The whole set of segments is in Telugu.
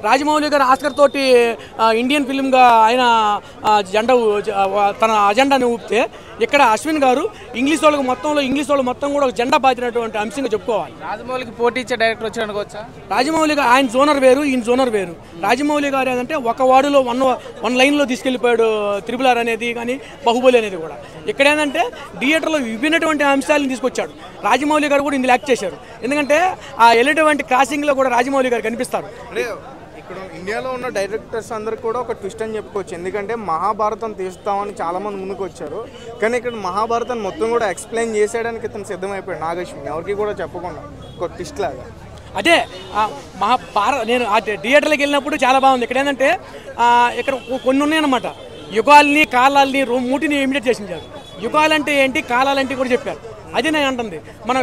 రాజమౌళి గారు ఆస్కర్ తోటి ఇండియన్ ఫిల్మ్గా ఆయన జెండా తన అజెండాని ఊపితే ఇక్కడ అశ్విన్ గారు ఇంగ్లీష్ వాళ్ళు మొత్తం కూడా ఒక జెండా పాతినటువంటి అంశంగా చెప్పుకోవాలి. రాజమౌళికి పోటీ ఇచ్చే డైరెక్టర్ వచ్చాడు అనుకోవచ్చా? రాజమౌళి గారు ఆయన జోనర్ వేరు, ఈయన జోనర్ వేరు. రాజమౌళి గారు ఏంటంటే ఒక వార్డులో వన్ లైన్లో తీసుకెళ్లిపోయాడు త్రిబుల్ అనేది కానీ బాహుబలి అనేది కూడా. ఇక్కడ ఏంటంటే థియేటర్లో విభిన్నటువంటి అంశాలను తీసుకొచ్చాడు. రాజమౌళి గారు కూడా ఇందులో యాక్ట్ చేశారు. ఎందుకంటే ఆ వెళ్ళేటువంటి క్రాసింగ్లో కూడా రాజమౌళి గారు కనిపిస్తారు. ఇక్కడ ఇండియాలో ఉన్న డైరెక్టర్స్ అందరు కూడా ఒక ట్విస్ట్ అని చెప్పుకోవచ్చు. ఎందుకంటే మహాభారతం తీస్తామని చాలామంది ముందుకు వచ్చారు, కానీ ఇక్కడ మహాభారతం మొత్తం కూడా ఎక్స్ప్లెయిన్ చేసేయడానికి ఇతను సిద్ధమైపోయాడు నాగశ్విని, ఎవరికి కూడా చెప్పకుండా ఒక ట్విస్ట్ లాగా. అదే నేను ఆ థియేటర్లకు వెళ్ళినప్పుడు చాలా బాగుంది. ఇక్కడ ఏంటంటే ఇక్కడ కొన్ని ఉన్నాయన్నమాట. యుగాల్ని కాలాల్ని మూటిని ఇమిడియేట్ చేసించారు. యుగాలంటే ఏంటి, కాలాలంటే కూడా చెప్పారు. అది నేను అంటుంది. మన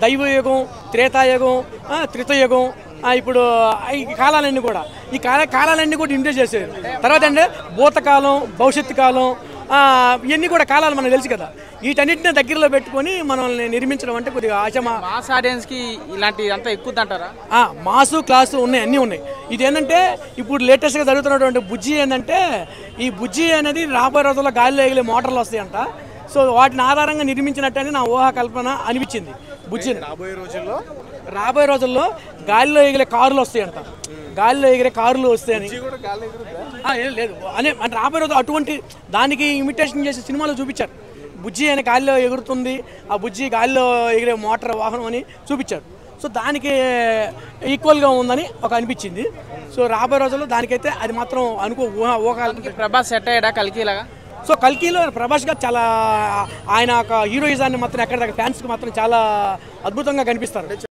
దైవయుగం, త్రేతాయుగం, త్రితయుగం, ఇప్పుడు ఈ కాలాలన్నీ కూడా కాలాలన్నీ కూడా ఇండియా చేసేది. తర్వాత అంటే భూతకాలం, భవిష్యత్తు కాలం, ఇవన్నీ కూడా కాలాలు మనకు తెలుసు కదా. వీటన్నిటిని దగ్గరలో పెట్టుకొని మనల్ని నిర్మించడం అంటే కొద్దిగా మాస్ ఆడియన్స్కి ఇలాంటి అంతా ఎక్కువ అంటారా? మాసు క్లాసు ఉన్నాయి, అన్నీ ఉన్నాయి. ఇది ఏంటంటే ఇప్పుడు లేటెస్ట్గా జరుగుతున్నటువంటి బుజ్జి ఏంటంటే, ఈ బుజ్జి అనేది రాబోయే రోజుల్లో గాలిలో ఎగిలే మోటార్లు వస్తాయంట. సో వాటిని ఆధారంగా నిర్మించినట్టని నా ఊహాకల్పన అనిపించింది. బుజ్జిని రాబోయే రోజుల్లో గాలిలో ఎగిరే కారులు వస్తాయంట. గాలిలో ఎగిరే కారులు వస్తాయని లేదు అంటే రాబోయే రోజు అటువంటి దానికి ఇమిటేషన్ చేసి సినిమాలో చూపించారు. బుజ్జి అని గాలిలో ఎగురుతుంది, ఆ బుజ్జి గాలిలో ఎగిరే మోటార్ వాహనం అని చూపించారు. సో దానికి ఈక్వల్గా ఉందని ఒక అనిపించింది. సో రాబోయే రోజుల్లో దానికైతే అది మాత్రం ఊహాకల్పన. ప్రభాస్ సెట్ అయ్యాడా కల్కిలాగా? సో కల్కిలో ప్రభాస్ గారు చాలా ఆయన ఒక హీరోయిజాన్ని మాత్రం ఎక్కడ ఫ్యాన్స్కి మాత్రం చాలా అద్భుతంగా కనిపిస్తారు.